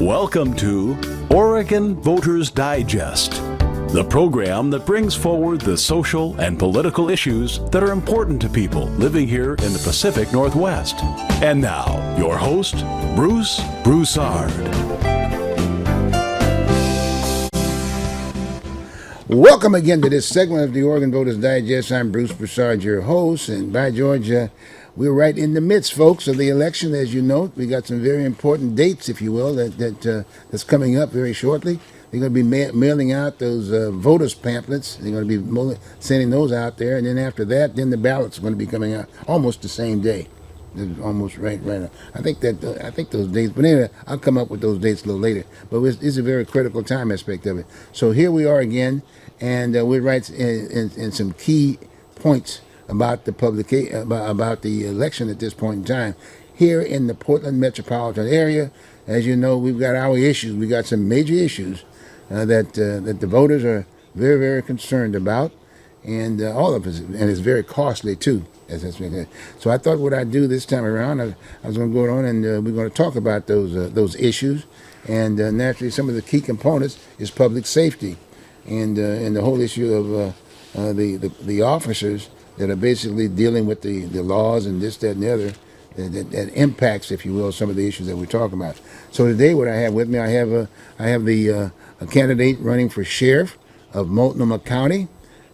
Welcome to Oregon Voters Digest, the program that brings forward the social and political issues that are important to people living here in the Pacific Northwest. And now, your host, Bruce Broussard. Welcome again to this segment of the Oregon Voters Digest. I'm Bruce Broussard, your host, and by George, we're right in the midst, folks, of the election. As you know, we got some very important dates, if you will, that's coming up very shortly. They're going to be mailing out those voters pamphlets. They're going to be sending those out there, and then after that, then the ballots are going to be coming out almost the same day. Almost right. I think those dates. But anyway, I'll come up with those dates a little later. But it's a very critical time aspect of it. So here we are again, and we're right in some key points about the about the election at this point in time. Here in the Portland metropolitan area, as you know, we've got our issues. We got some major issues that the voters are very, very concerned about, and all of us, and it's very costly too. So I thought what I'd do this time around, I was going to go on and we're going to talk about those issues, and naturally some of the key components is public safety, and the whole issue of the officers that are basically dealing with the laws and this, that, and the other that impacts, if you will, some of the issues that we're talking about. So today, what I have with me, I have a candidate running for sheriff of Multnomah County,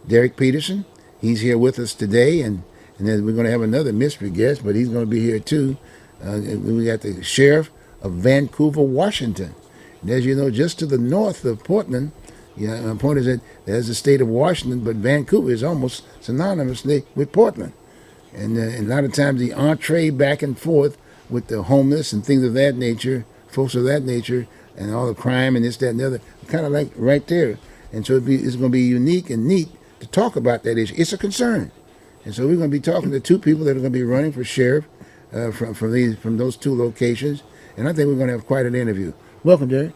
Derek Peterson. He's here with us today, and then we're going to have another mystery guest, but he's going to be here too. We got the sheriff of Vancouver, Washington. And as you know, just to the north of Portland, my point is that there's the state of Washington, but Vancouver is almost synonymously with Portland. And a lot of times the entree back and forth with the homeless and things of that nature, folks of that nature, and all the crime and this, that, and the other, kind of like right there. And so it's going to be unique and neat to talk about that issue. It's a concern. And so we're going to be talking to two people that are going to be running for sheriff from those two locations. And I think we're going to have quite an interview. Welcome, Derek.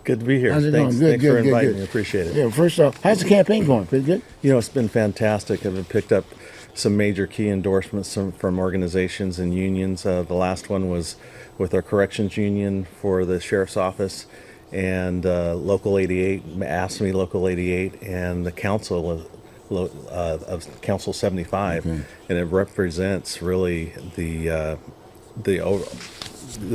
Good to be here. How's it going? Good, Thanks for inviting me. I appreciate it. Yeah, first off, how's the campaign going? Pretty good? It's been fantastic. I've picked up some major key endorsements from organizations and unions. The last one was with our corrections union for the sheriff's office, and Local 88, ASME Local 88, and the council of Council 75, and it represents really the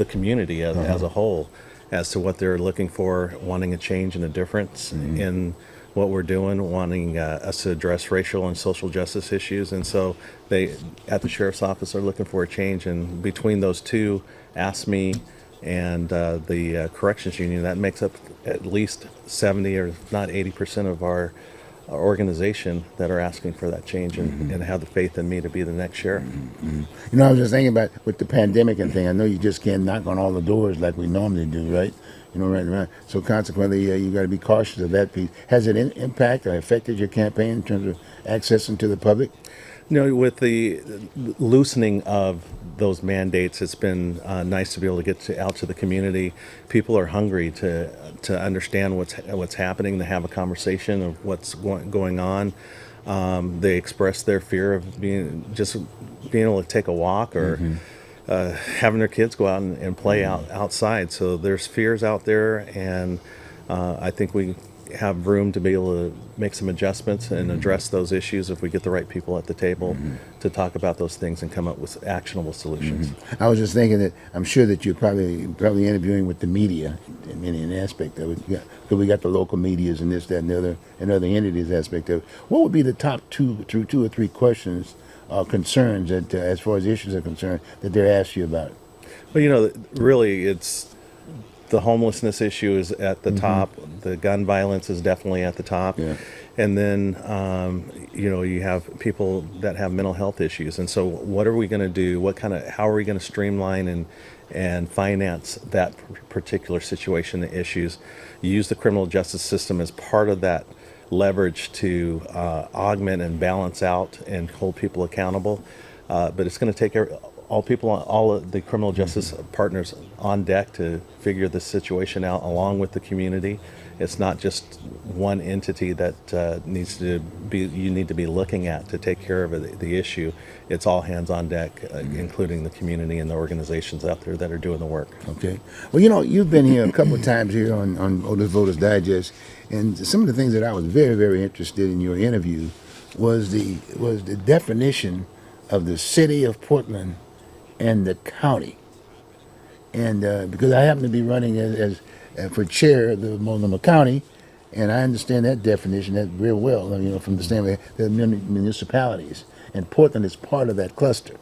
community as a whole, as to what they're looking for, wanting a change and a difference in what we're doing, wanting us to address racial and social justice issues. And so they, at the sheriff's office, are looking for a change. And between those two, ASME and the corrections union, that makes up at least 70 or if not 80% of our organization that are asking for that change and have the faith in me to be the next sheriff. I was just thinking about with the pandemic and thing, I know you just can't knock on all the doors like we normally do, right? Right. So consequently, you got to be cautious of that piece. Has it impacted or affected your campaign in terms of accessing to the public? With the loosening of those mandates, it's been nice to be able to get out to the community. People are hungry to understand what's happening, to have a conversation of what's going on. They express their fear of being able to take a walk or having their kids go out and play outside. So there's fears out there, and I think we have room to be able to make some adjustments and address those issues if we get the right people at the table to talk about those things and come up with actionable solutions. I was just thinking that I'm sure that you're probably interviewing with the media in an aspect of it. Because we got the local medias and this, that, and the other, and other entities aspect of it. What would be the top two or three questions or concerns that, as far as issues are concerned, that they're asked you about? Well, really, it's the homelessness issue is at the top. The gun violence is definitely at the top. Yeah. And then, you have people that have mental health issues. And so what are we going to do? How are we going to streamline and finance that particular situation, the issues? Use the criminal justice system as part of that leverage to augment and balance out and hold people accountable. But it's going to take all people, all of the criminal justice partners on deck to figure this situation out along with the community. It's not just one entity that needs to be, you need to be looking at to take care of the issue. It's all hands on deck, including the community and the organizations out there that are doing the work. Okay. Well, you know, you've been here a couple of times here on Otis Voters Digest, and some of the things that I was very, very interested in your interview was the definition of the city of Portland and the county. And because I happen to be running as for chair of the Multnomah County, and I understand that definition that real well. You know, from the standpoint of the municipalities, and Portland is part of that cluster,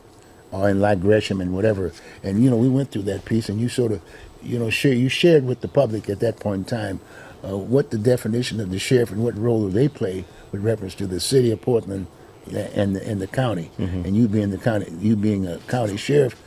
or in like Gresham and whatever. And you know, we went through that piece, and you sort of, you know, you shared with the public at that point in time what the definition of the sheriff and what role they play with reference to the city of Portland and the county, and you being a county sheriff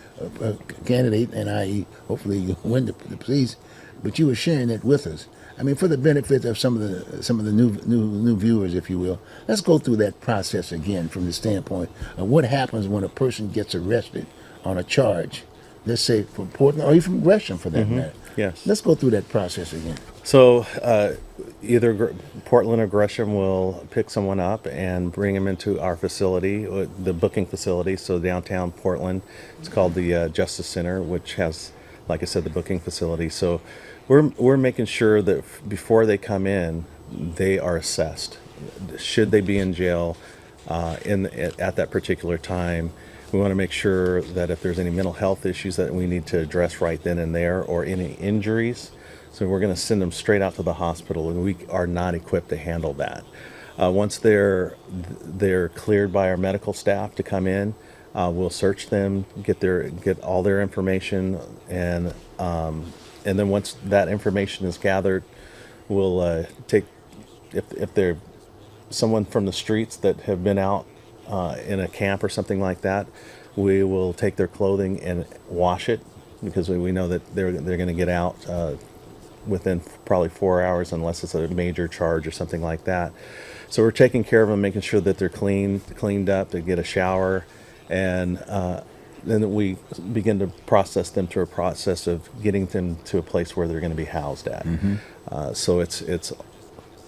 candidate, and i.e. hopefully you win the police, but you were sharing that with us. I mean, for the benefit of some of the new viewers, if you will, let's go through that process again from the standpoint of what happens when a person gets arrested on a charge. Let's say from Portland or even from Gresham, for that matter. Yes. Let's go through that process again. So either Portland or Gresham will pick someone up and bring them into our facility, the booking facility. So downtown Portland, it's called the Justice Center, which has, like I said, the booking facility. So we're making sure that before they come in, they are assessed. Should they be in jail at that particular time? We want to make sure that if there's any mental health issues that we need to address right then and there, or any injuries, so we're going to send them straight out to the hospital, and we are not equipped to handle that. Once they're cleared by our medical staff to come in, we'll search them, get all their information, and then once that information is gathered, we'll take, if they're someone from the streets that have been out in a camp or something like that, we will take their clothing and wash it, because we know that they're going to get out within probably 4 hours, unless it's a major charge or something like that. So we're taking care of them, making sure that they're cleaned up, they get a shower, and then we begin to process them through a process of getting them to a place where they're going to be housed at. So it's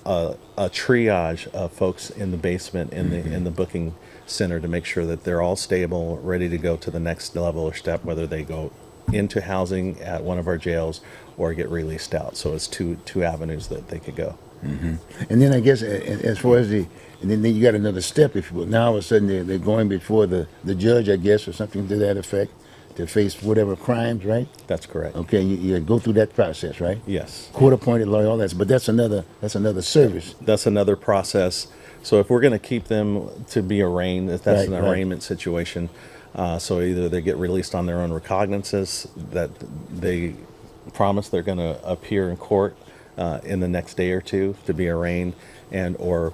a triage of folks in the basement in the booking center to make sure that they're all stable, ready to go to the next level or step, whether they go into housing at one of our jails or get released out. So it's two avenues that they could go. And then I guess as far as and then you got another step, if you will. Now all of a sudden they're going before the judge, I guess, or something to that effect, to face whatever crimes, right? That's correct. Okay, you go through that process, right? Yes. Court-appointed lawyer, all that. But that's another service. That's another process. So if we're going to keep them to be arraigned, if that's an arraignment situation, so either they get released on their own recognizances that they promise they're going to appear in court in the next day or two to be arraigned, and or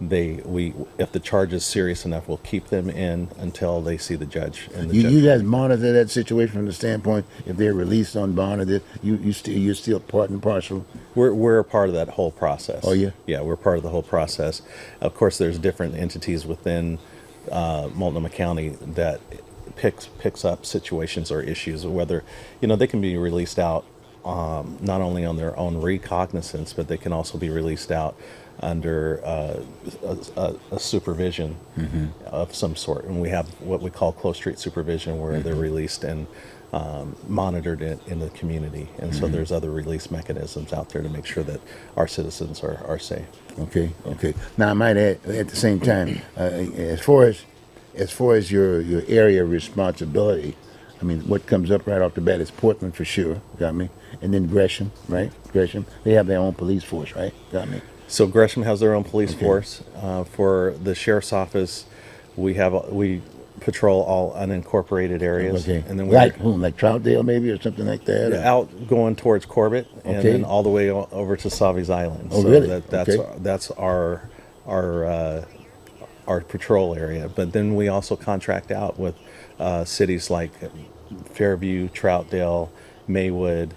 if the charge is serious enough, we'll keep them in until they see the judge. And You guys monitor that situation from the standpoint if they're released on bond, or you're still part and parcel. We're a part of that whole process. Oh yeah. Yeah, we're part of the whole process. Of course, there's different entities within Multnomah County that picks up situations or issues, whether they can be released out not only on their own recognizance, but they can also be released out under a supervision of some sort. And we have what we call close street supervision, where they're released and monitored in the community. And so there's other release mechanisms out there to make sure that our citizens are safe. Okay. Now I might add at the same time, as far as your area of responsibility, I mean, what comes up right off the bat is Portland for sure, got me, and then Gresham, right? Gresham, they have their own police force, right? Got me. So Gresham has their own police force. For the sheriff's office, we patrol all unincorporated areas. Okay. And then like Troutdale maybe, or something like that? Out going towards Corbett, and then all the way over to Savi's Island. Oh, so really? That's our patrol area. But then we also contract out with cities like Fairview, Troutdale, Maywood,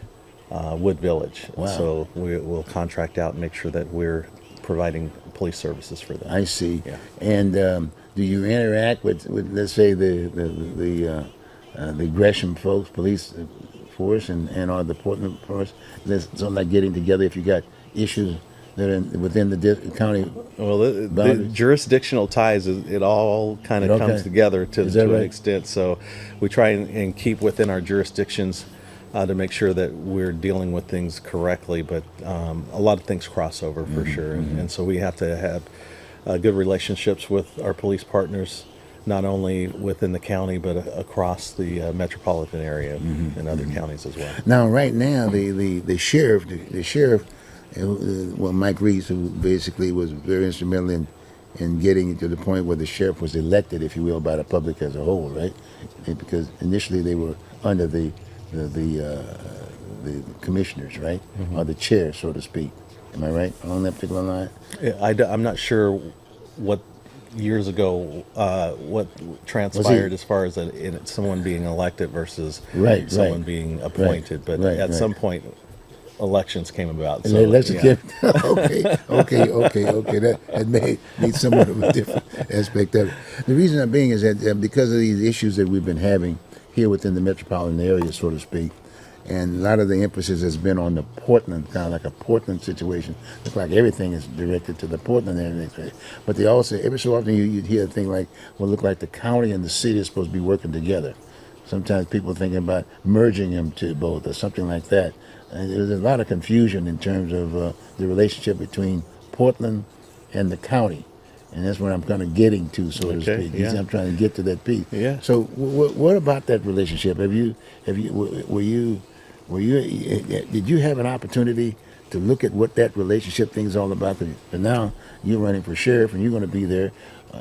Wood Village. Wow. So we'll contract out and make sure that we're providing police services for them. I see. Yeah. And do you interact with let's say the the Gresham folks, police force, and or the Portland force. There's something like getting together if you got issues that are within the county Well, the boundaries. jurisdictional ties, it all kind It of all comes kinda- together is that to an right? extent. So we try and keep within our jurisdictions to make sure that we're dealing with things correctly. But a lot of things cross over for sure. And so we have to have good relationships with our police partners, not only within the county, but across the metropolitan area and other counties as well. Now, right now, the sheriff, well, Mike Reeves, who basically was very instrumental in getting it to the point where the sheriff was elected, if you will, by the public as a whole, right? Because initially they were under the commissioners, right, or the chair, so to speak. Am I right on that particular line? I'm not sure what years ago what transpired as far as someone being elected versus Right, someone right. being appointed. But right, at right. some point, elections came about. And So let's yeah. get okay. That may need somewhat of a different aspect of it. The reason I'm being is that because of these issues that we've been having here within the metropolitan area, so to speak, and a lot of the emphasis has been on the Portland, kind of like a Portland situation. Looks like everything is directed to the Portland area. But they also, every so often you'd hear a thing like, well, look like the county and the city is supposed to be working together. Sometimes people are thinking about merging them to both or something like that. And there's a lot of confusion in terms of the relationship between Portland and the county. And that's what I'm kind of getting to, so to Okay, speak. yeah. I'm trying to get to that piece. Yeah. So what about that relationship? Did you have an opportunity to look at what that relationship thing's all about? But now you're running for sheriff and you're going to be there.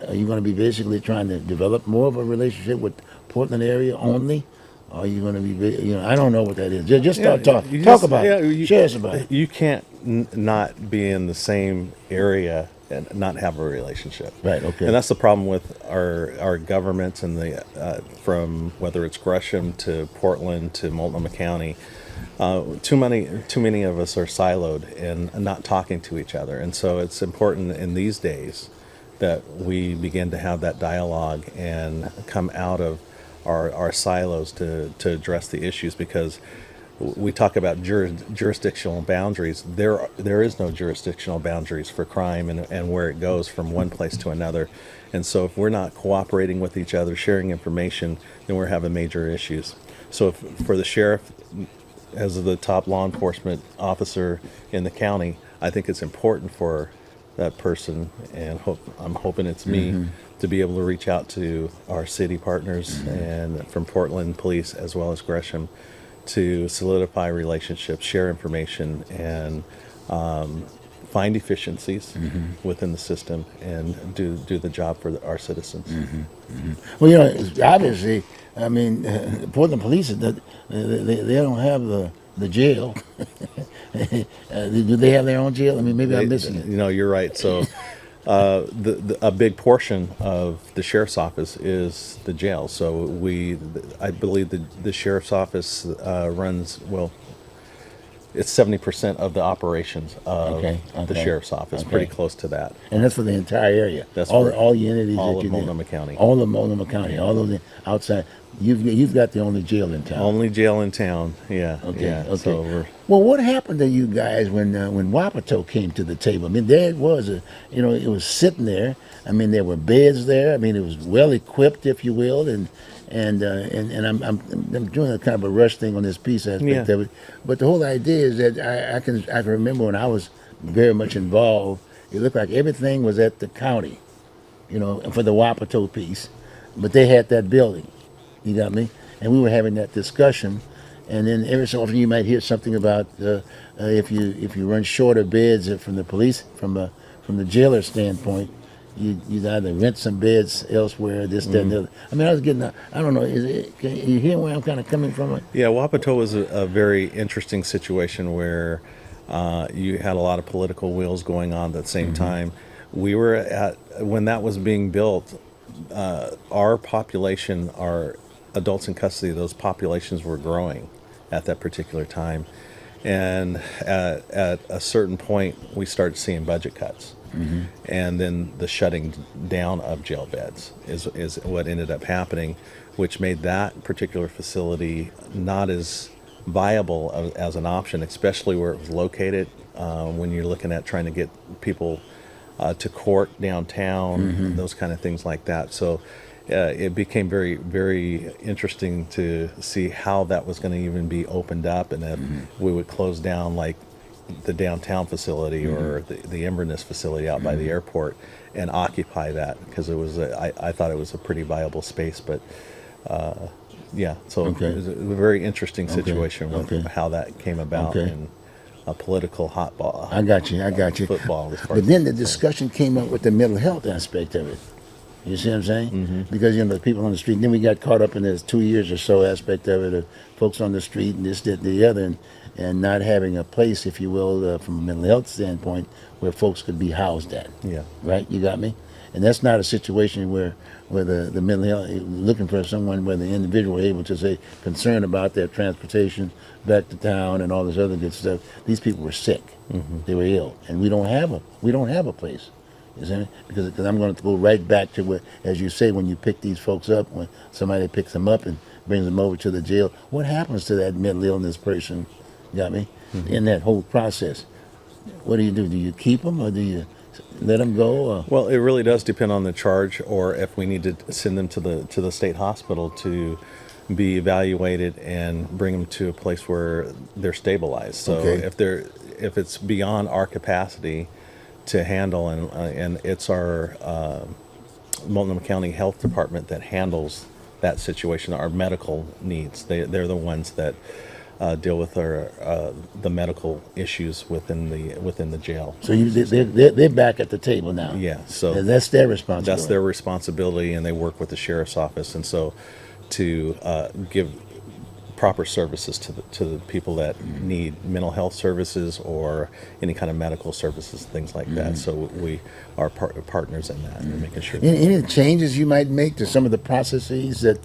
Are you going to be basically trying to develop more of a relationship with Portland area only? Or are you going to be, I don't know what that is. Just Yeah, talk you talk just- about yeah, it. Share us about it. You can't not be in the same area and not have a relationship. Right, okay. And that's the problem with our governments and the from whether it's Gresham to Portland to Multnomah County. Too many of us are siloed and not talking to each other, and so it's important in these days that we begin to have that dialogue and come out of our silos to address the issues, because we talk about jurisdictional boundaries. There is no jurisdictional boundaries for crime and where it goes from one place to another. And so if we're not cooperating with each other, sharing information, then we're having major issues. So for the sheriff, as the top law enforcement officer in the county, I think it's important for that person, and I'm hoping it's me, to be able to reach out to our city partners and from Portland Police as well as Gresham to solidify relationships, share information, and find efficiencies within the system and do the job for our citizens. Well, obviously, I mean, Portland Police, they don't have the jail. Do they have their own jail? I mean, maybe I'm missing it. You're right. So a big portion of the sheriff's office is the jail. So I believe the sheriff's office runs, well, it's 70% of the operations of Okay, the okay, sheriff's office, okay. pretty close to that. And that's for the entire area. That's all for all the entities all that of you Multnomah County. All of Multnomah County. All of the outside. You've got the only jail in town. Only jail in town, yeah. Okay. Yeah. Okay. So Well, what happened to you guys when Wapato came to the table? I mean, there it was. It was sitting there. I mean, there were beds there. I mean, it was well equipped, if you will, and I'm doing a kind of a rush thing on this piece aspect Yeah. of it. But the whole idea is that I can remember when I was very much involved. It looked like everything was at the county, for the Wapato piece, but they had that building. You got me? And we were having that discussion, and then every so often you might hear something about if you run short of beds from the police from the jailer standpoint, you either rent some beds elsewhere, this, that, and the other. I mean, I was getting, I don't know, can you hear where I'm kind of coming from? yeah, Wapato was a very interesting situation where you had a lot of political wheels going on at the same time. We were when that was being built, our population, our adults in custody, those populations were growing at that particular time. And at a certain point, we started seeing budget cuts. And then the shutting down of jail beds is what ended up happening, which made that particular facility not as viable as an option, especially where it was located. When you're looking at trying to get people to court downtown, those kind of things like that. So it became very, very interesting to see how that was going to even be opened up, and if we would close down like the downtown facility or the Inverness facility out by the airport and occupy that, because it was I thought it was a pretty viable space, but yeah, so Okay. it was a very interesting situation with Okay. how that came about, Okay. and a political hotball. I got you. Football as far But as then the discussion came up with the mental health aspect of it. You see what I'm saying? Because, the people on the street, then we got caught up in this 2 years or so aspect of it, of folks on the street and this, that, the other, and not having a place, if you will, from a mental health standpoint, where folks could be housed at. Yeah. Right? You got me? And that's not a situation where the mental health, looking for someone where the individual are able to say, concerned about their transportation back to town and all this other good stuff. These people were sick. They were ill. And we don't have a place. You see me? Because I'm going to go right back to what, as you say, when you pick these folks up, when somebody picks them up and brings them over to the jail, what happens to that mental illness person, you got me, in that whole process? What do? Do you keep them, or do you let them go? Or? Well, it really does depend on the charge, or if we need to send them to the state hospital to be evaluated and bring them to a place where they're stabilized. So Okay. if it's beyond our capacity to handle, and it's our Multnomah County Health Department that handles that situation, our medical needs. They're the ones that deal with our the medical issues within the jail. So they're back at the table now. Yeah, so That's their responsibility. that's their responsibility, and they work with the sheriff's office, and so to give proper services to the people that need mental health services or any kind of medical services, things like that. So we are partners in that, and making sure. Any changes you might make to some of the processes that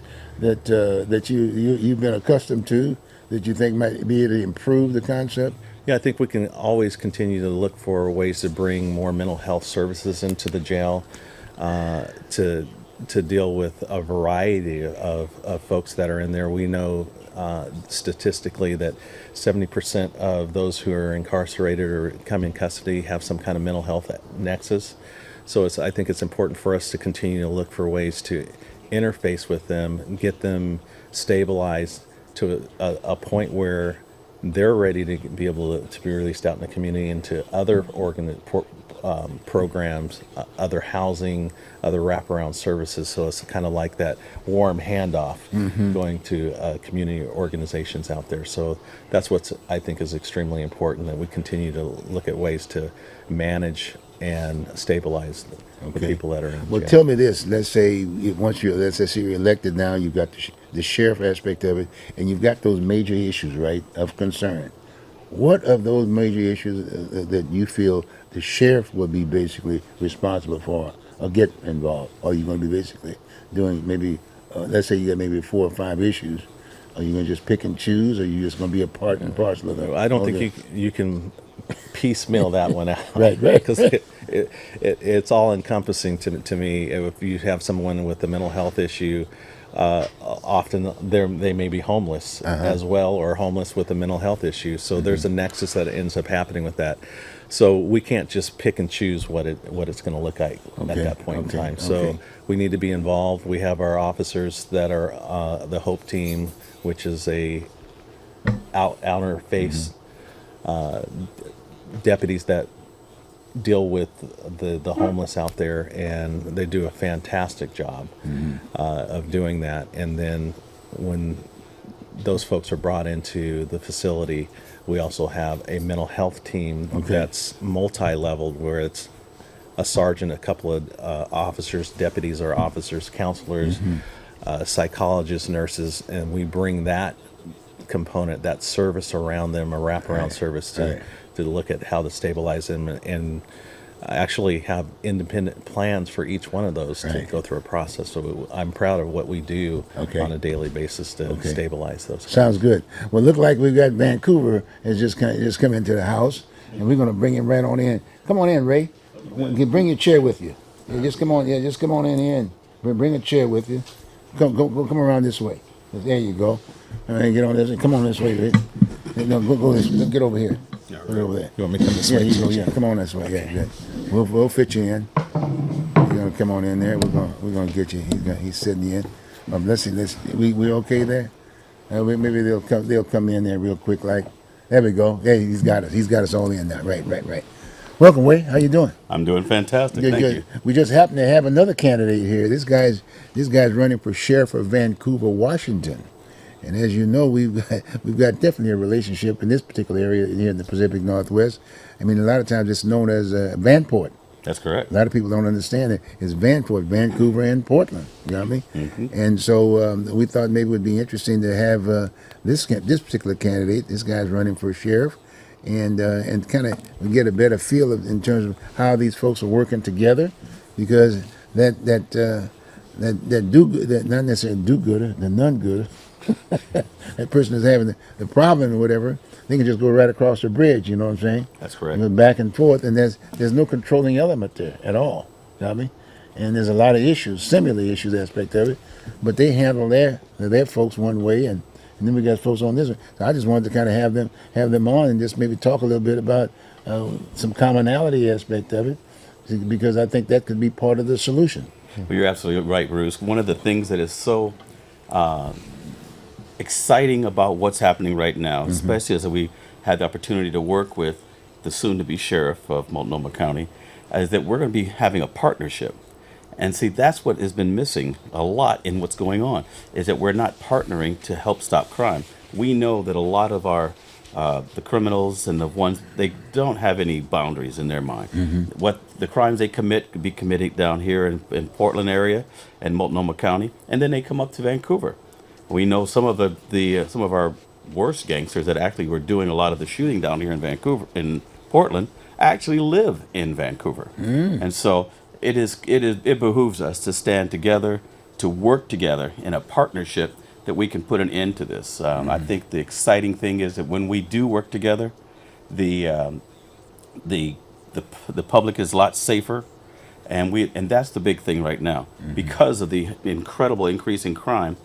you've been accustomed to, that you think might be able to improve the concept? Yeah, I think we can always continue to look for ways to bring more mental health services into the jail, to deal with a variety of folks that are in there. We know statistically that 70% of those who are incarcerated or come in custody have some kind of mental health nexus. So I think it's important for us to continue to look for ways to interface with them, get them stabilized to a point where they're ready to be able to be released out in the community into other programs, other housing, other wraparound services. So it's kind of like that warm handoff going to community organizations out there. So that's what I think is extremely important, that we continue to look at ways to manage and stabilize the people that are in Well, jail. tell me this. Let's say let's say you're elected now, you've got the sheriff aspect of it, and you've got those major issues, right, of concern. What of those major issues that you feel the sheriff will be basically responsible for, or get involved? Or are you going to be basically doing maybe, let's say you got maybe 4 or 5 issues, are you going to just pick and choose, or are you just going to be a part and parcel of them? I don't think you can piecemeal that one out. Right. Because it's all encompassing to me. If you have someone with a mental health issue, often they may be homeless as well, or homeless with a mental health issue. So there's a nexus that ends up happening with that. So we can't just pick and choose what it's going to look like at that point in time. So we need to be involved. We have our officers that are the Hope Team, which is a outer face deputies that deal with the homeless out there, and they do a fantastic job of doing that. And then when those folks are brought into the facility, we also have a mental health team that's multi-leveled, where it's a sergeant, a couple of officers, deputies or officers, counselors, psychologists, nurses, and we bring that component, that service around them, a wraparound service to look at how to stabilize them, and actually have independent plans for each one of those to go through a process. So I'm proud of what we do on a daily basis to stabilize those. Sounds good. Well, look like we've got Vancouver has just come into the house, and we're going to bring him right on in. Come on in, Ray. Bring your chair with you. Yeah, just come on in here and bring a chair with you. Come around this way. There you go. All right, get on this. Come on this way, Rick. No, go this. Get over here. Get over there. You want me to come this Yeah, way? you go. Yeah, come on this way. Yeah, good. We'll fit you in. You're gonna come on in there. We're gonna get you. He's sitting in. Let's see. We okay there? Maybe they'll come in there real quick. Like, there we go. Yeah, he's got us. He's got us all in now. Right. Welcome, Way. How you doing? I'm doing fantastic. Good, Thank good. you. We just happen to have another candidate here. This guy's running for sheriff of Vancouver, Washington. And as you know, we've got definitely a relationship in this particular area here in the Pacific Northwest. I mean, a lot of times it's known as Vanport. That's correct. A lot of people don't understand it. It's Vanport, Vancouver, and Portland. You know what I mean? Mm-hmm. And so we thought maybe it would be interesting to have this particular candidate. This guy's running for sheriff, and kind of get a better feel in terms of how these folks are working together, because that not necessarily do-gooder, the none-gooder, that person is having the problem or whatever, they can just go right across the bridge, you know what I'm saying? That's correct. You know, back and forth, and there's no controlling element there at all, you know what I mean? And there's a lot of issues, similar issues aspect of it, but they handle their folks one way, and then we got folks on this one. So I just wanted to kind of have them on and just maybe talk a little bit about some commonality aspect of it, because I think that could be part of the solution. Well, you're absolutely right, Bruce. One of the things that is so exciting about what's happening right now, especially as we had the opportunity to work with the soon-to-be sheriff of Multnomah County, is that we're going to be having a partnership. And see, that's what has been missing a lot in what's going on, is that we're not partnering to help stop crime. We know that a lot of our the criminals and the ones, they don't have any boundaries in their mind. What the crimes they commit could be committed down here in Portland area and Multnomah County, and then they come up to Vancouver. We know some of some of our worst gangsters that actually were doing a lot of the shooting down here in Vancouver, in Portland, actually live in Vancouver. And so it behooves us to stand together, to work together in a partnership that we can put an end to this. I think the exciting thing is that when we do work together, the public is a lot safer, and that's the big thing right now, because of the incredible increase in crime,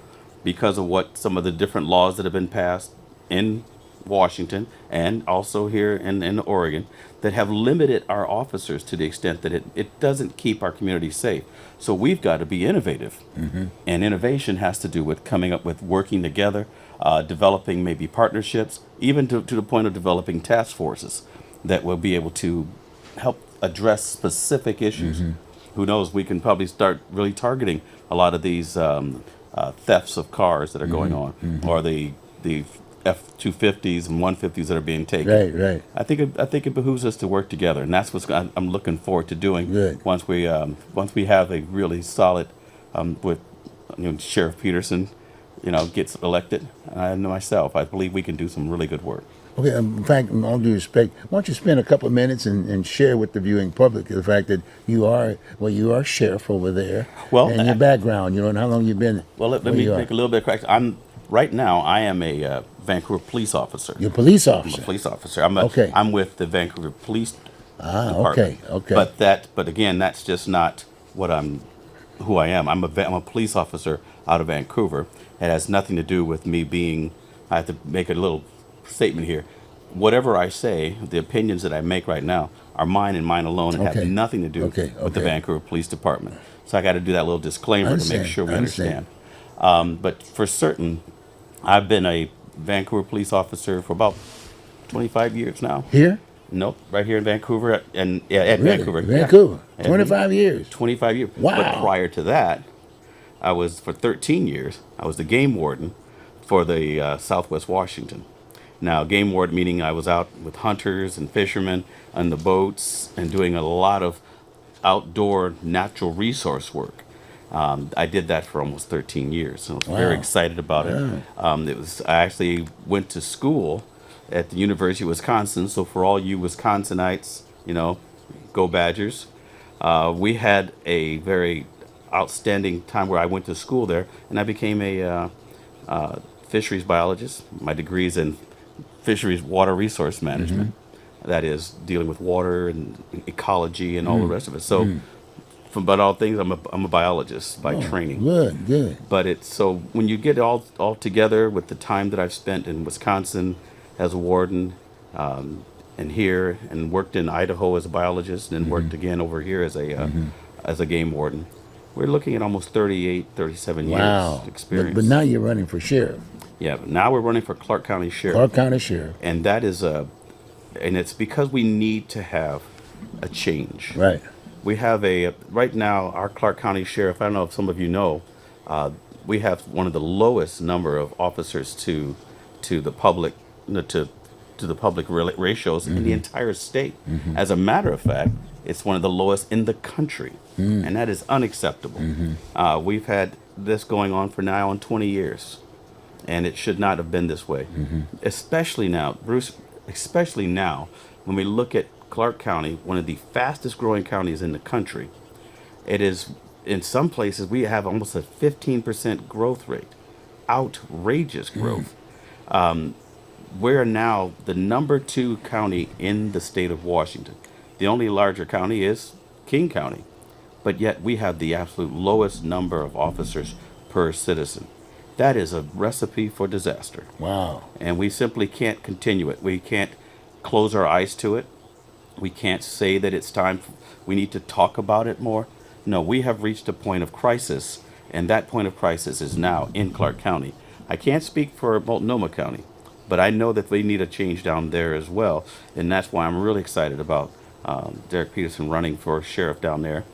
because of what some of the different laws that have been passed in Washington and also here in Oregon that have limited our officers to the extent that it doesn't keep our community safe. So we've got to be innovative. And innovation has to do with coming up with working together, developing maybe partnerships, even to the point of developing task forces that will be able to help address specific issues. Who knows, we can probably start really targeting a lot of these thefts of cars that are going on, or the F-250s and 150s that are being taken. Right. I think it behooves us to work together, and that's what I'm looking forward to doing. Good. Once we have a really solid with Sheriff Peterson, gets elected, and myself, I believe we can do some really good work. Okay, in fact, in all due respect, why don't you spend a couple of minutes and share with the viewing public the fact that you are sheriff over there, Well, and your background, and how long you've been. Well, let me make a little bit of correction. Right now, I am a Vancouver police officer. You're a police I'm officer. a police officer. Okay. I'm with the Vancouver Police Department. Okay. But again, that's just not who I am. I'm a police officer out of Vancouver. It has nothing to do with me being. I have to make a little statement here. Whatever I say, the opinions that I make right now are mine and mine alone, and have nothing to do with the Vancouver Police Department. So I got to do that little disclaimer to make sure we understand. But for certain, I've been a Vancouver police officer for about 25 years now. Here? Nope, right here in Vancouver, at Really? Vancouver. Vancouver. Yeah. 25 years. 25 years. Wow. But prior to that, for 13 years, I was the game warden for the Southwest Washington. Now, game warden meaning I was out with hunters and fishermen on the boats and doing a lot of outdoor natural resource work. I did that for almost 13 years, so I was very excited about it. I actually went to school at the University of Wisconsin, so for all you Wisconsinites, go Badgers. We had a very outstanding time where I went to school there, and I became a fisheries biologist. My degree is in fisheries water resource management. That is dealing with water and ecology and all the rest of it. So But all things, I'm a biologist by training. Good, good. But it's so when you get all together with the time that I've spent in Wisconsin as a warden, and here, and worked in Idaho as a biologist, and then worked again over here as a game warden, we're looking at almost 38, 37 Wow. years experience. But now you're running for sheriff, Yeah, but now we're running for Clark County Sheriff. Clark County Sheriff. And and it's because we need to have a change. Right. We have right now, our Clark County Sheriff, I don't know if some of you know, we have one of the lowest number of officers to the public, to the public ratios in the entire state. As a matter of fact, it's one of the lowest in the country, and that is unacceptable. We've had this going on for now on 20 years, and it should not have been this way. Especially now, Bruce, especially now, when we look at Clark County, one of the fastest growing counties in the country. It is, in some places, we have almost a 15% growth rate. Outrageous growth. We're now the number 2 county in the state of Washington. The only larger county is King County, but yet we have the absolute lowest number of officers per citizen. That is a recipe for disaster. Wow. And we simply can't continue it. We can't close our eyes to it. We can't say that it's time, we need to talk about it more. No, we have reached a point of crisis, and that point of crisis is now in Clark County. I can't speak for Multnomah County, but I know that we need a change down there as well, and that's why I'm really excited about Derek Peterson running for sheriff down there.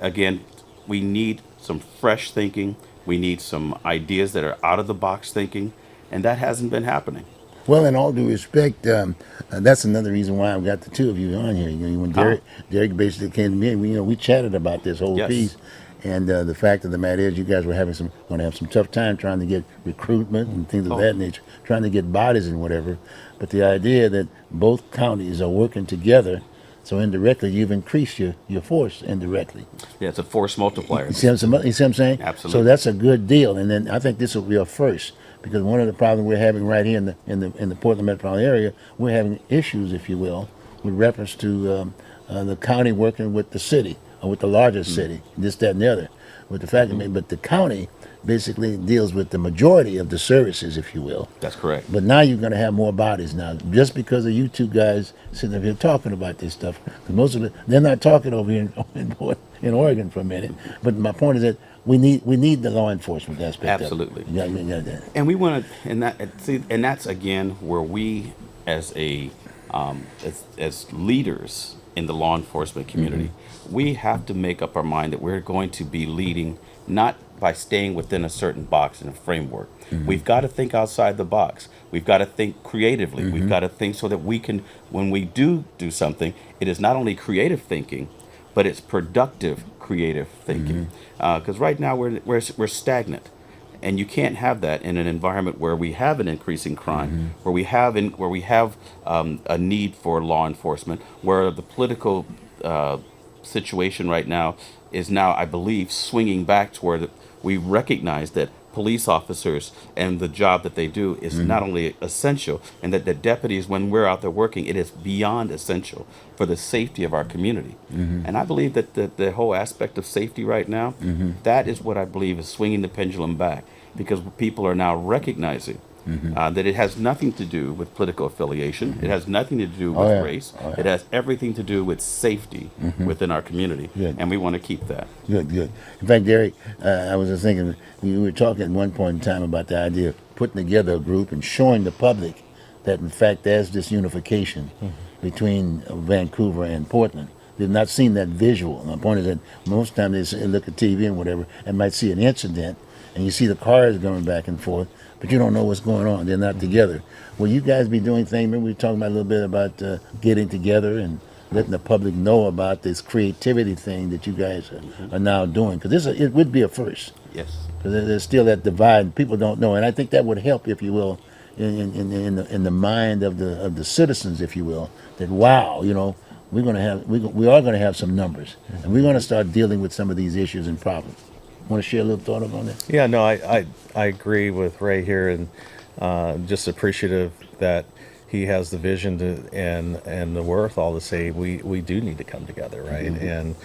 Again, we need some fresh thinking. We need some ideas that are out of the box thinking, and that hasn't been happening. Well, in all due respect, that's another reason why I've got the two of you on here. You know, when Derek basically came to me, we chatted about this whole Yes. piece, and the fact of the matter is, you guys were going to have some tough time trying to get recruitment and things of that nature, trying to get bodies and whatever. But the idea that both counties are working together, so indirectly you've increased your force indirectly. Yeah, it's a force multiplier. You see what I'm saying? Absolutely. So that's a good deal, and then I think this will be a first, because one of the problems we're having right here in the Portland metropolitan area, we're having issues, if you will, with reference to the county working with the city or with the larger city, this, that, and the other. With the fact but the county basically deals with the majority of the services, if you will. That's correct. But now you're going to have more bodies now, just because of you two guys sitting up here talking about this stuff. Because most of it, they're not talking over here in Oregon for a minute. But my point is that we need the law enforcement aspect. Absolutely. Of it. Yeah. And we want to, and that's again where we, as as leaders in the law enforcement community, we have to make up our mind that we're going to be leading not by staying within a certain box and a framework. We've got to think outside the box. We've got to think creatively. We've got to think so that we can, when we do something, it is not only creative thinking, but it's productive creative thinking. Because right now we're stagnant, and you can't have that in an environment where we have an increasing crime, where we have a need for law enforcement, where the political situation right now is now, I believe, swinging back to where we recognize that police officers and the job that they do is not only essential, and that the deputies, when we're out there working, it is beyond essential for the safety of our community. And I believe that the whole aspect of safety right now, that is what I believe is swinging the pendulum back, because people are now recognizing that it has nothing to do with political affiliation. It has nothing to do with race. It has everything to do with safety within our community. Good. And we want to keep that. Good. In fact, Derek, I was just thinking, we were talking at one point in time about the idea of putting together a group and showing the public that, in fact, there's this unification between Vancouver and Portland. They've not seen that visual. My point is that most times they look at TV and whatever and might see an incident, and you see the cars going back and forth, but you don't know what's going on. They're not together. Will you guys be doing things? Remember we were talking about a little bit about getting together and letting the public know about this creativity thing that you guys are now doing? Because it would be a first. Yes. Because there's still that divide. People don't know, and I think that would help, if you will, in the mind of the citizens, if you will. That wow, we are going to have some numbers, and we're going to start dealing with some of these issues and problems. Want to share a little thought on that? Yeah, no, I agree with Ray here, and just appreciative that he has the vision and the wherewithal to say we do need to come together, right? And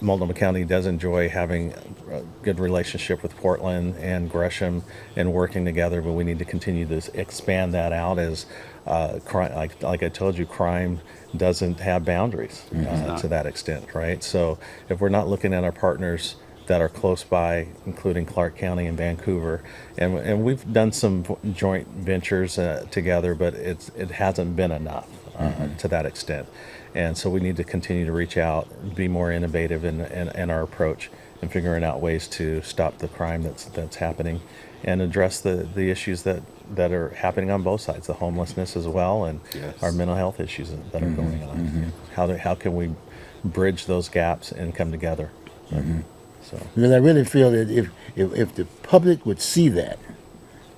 Multnomah County does enjoy having a good relationship with Portland and Gresham and working together, but we need to continue to expand that out as crime, like I told you, crime doesn't have boundaries to that extent, right? So if we're not looking at our partners that are close by, including Clark County and Vancouver, and we've done some joint ventures together, but it hasn't been enough to that extent. And so we need to continue to reach out, be more innovative in our approach, and figuring out ways to stop the crime that's happening, and address the issues that are happening on both sides, the homelessness as well, and Yes. our mental health issues that are going on. How can we bridge those gaps and come together? So Because I really feel that if the public would see that,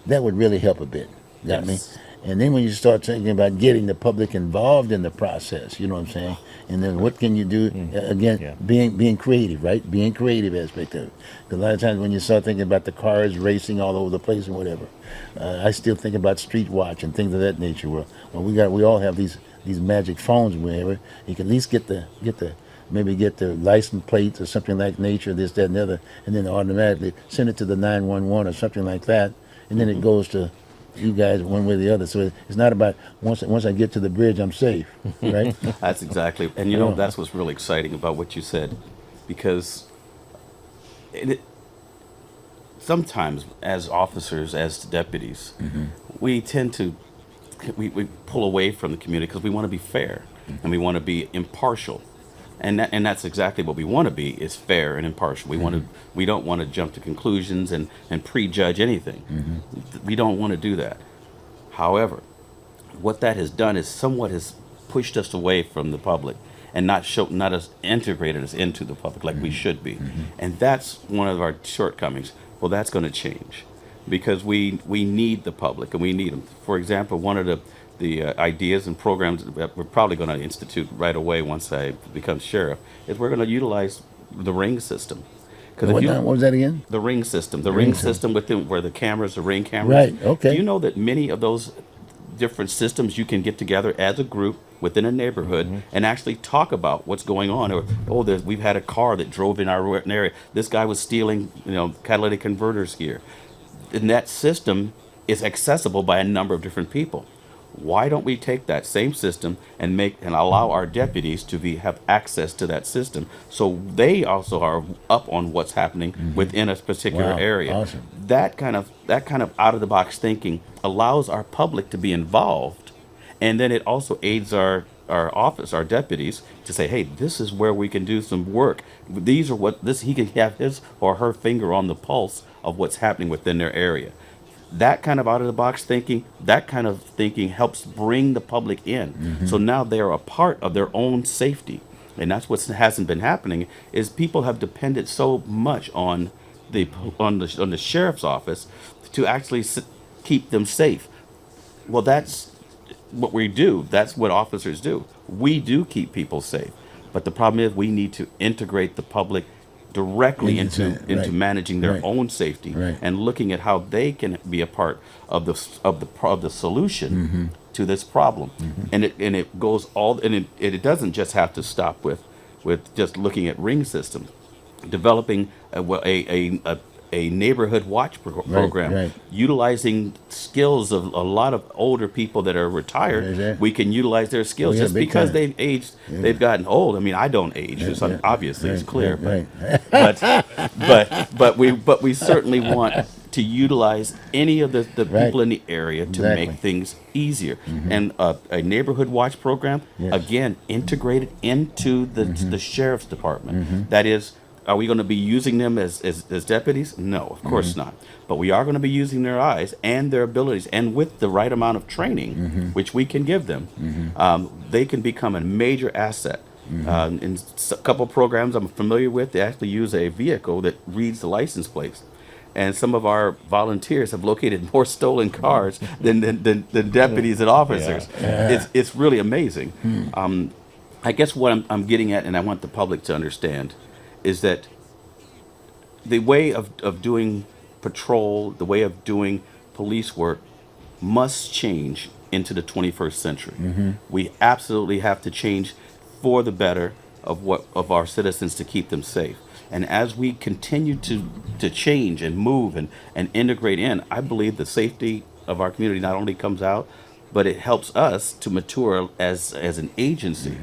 that would really help a bit. Got me? Yes. And then when you start thinking about getting the public involved in the process, you know what I'm saying? And then what can you do? Again, Yeah. being creative, right? Being creative aspect of it. 'Cause a lot of times when you start thinking about the cars racing all over the place and whatever, I still think about street watch and things of that nature. Well, we all have these magic phones, wherever you can at least get the maybe get the license plates or something like nature, this, that, and the other, and then automatically send it to the 911 or something like that, and then it goes to you guys one way or the other. So it's not about once I get to the bridge, I'm safe, right? That's exactly, and that's what's really exciting about what you said, because sometimes as officers, as deputies, we tend to we pull away from the community because we want to be fair and we want to be impartial. And that's exactly what we want to be, is fair and impartial. We don't want to jump to conclusions and prejudge anything. We don't want to do that. However, what that has done is somewhat has pushed us away from the public and not as integrated us into the public like we should be. And that's one of our shortcomings. Well, that's going to change because we need the public and we need them. For example, one of the ideas and programs that we're probably going to institute right away once I become sheriff is we're going to utilize the ring system. What was that again? The ring system. The ring system within where the cameras, the ring cameras. Right, okay. Do you know that many of those different systems you can get together as a group within a neighborhood and actually talk about what's going on? Or, we've had a car that drove in our area. This guy was stealing, catalytic converters here. And that system is accessible by a number of different people. Why don't we take that same system and allow our deputies to have access to that system so they also are up on what's happening within a particular Wow, area? awesome. That kind of out of the box thinking allows our public to be involved, and then it also aids our deputies to say, hey, this is where we can do some work. These are he can have his or her finger on the pulse of what's happening within their area. That kind of out-of-the-box thinking, helps bring the public in. So now they are a part of their own safety. And that's what hasn't been happening, is people have depended so much on the sheriff's office to actually keep them safe. Well, that's what we do. That's what officers do. We do keep people safe. But the problem is we need to integrate the public directly into right, managing their right, own safety right. and looking at how they can be a part of the solution to this problem. And it goes all, and it doesn't just have to stop with just looking at ring systems. Developing a neighborhood watch program, right. Utilizing skills of a lot of older people that are retired. Exactly. We can utilize their skills Yeah, just big because time. they've aged. Yeah. They've gotten old. I mean, I don't age. It's obviously it's clear, right. but we certainly want to utilize any of the Right. people in the area to Exactly. make things easier. And a neighborhood watch program, Yes. again, integrated into the sheriff's department. That is, are we going to be using them as deputies? No, of course not. But we are going to be using their eyes and their abilities, and with the right amount of training, which we can give them, they can become a major asset. In a couple of programs I'm familiar with, they actually use a vehicle that reads the license plates. And some of our volunteers have located more stolen cars than deputies and officers. It's really amazing. I guess what I'm getting at, and I want the public to understand, is that the way of doing patrol, the way of doing police work must change into the 21st century. We absolutely have to change for the better of our citizens to keep them safe. And as we continue to change and move and integrate in, I believe the safety of our community not only comes out, but it helps us to mature as an agency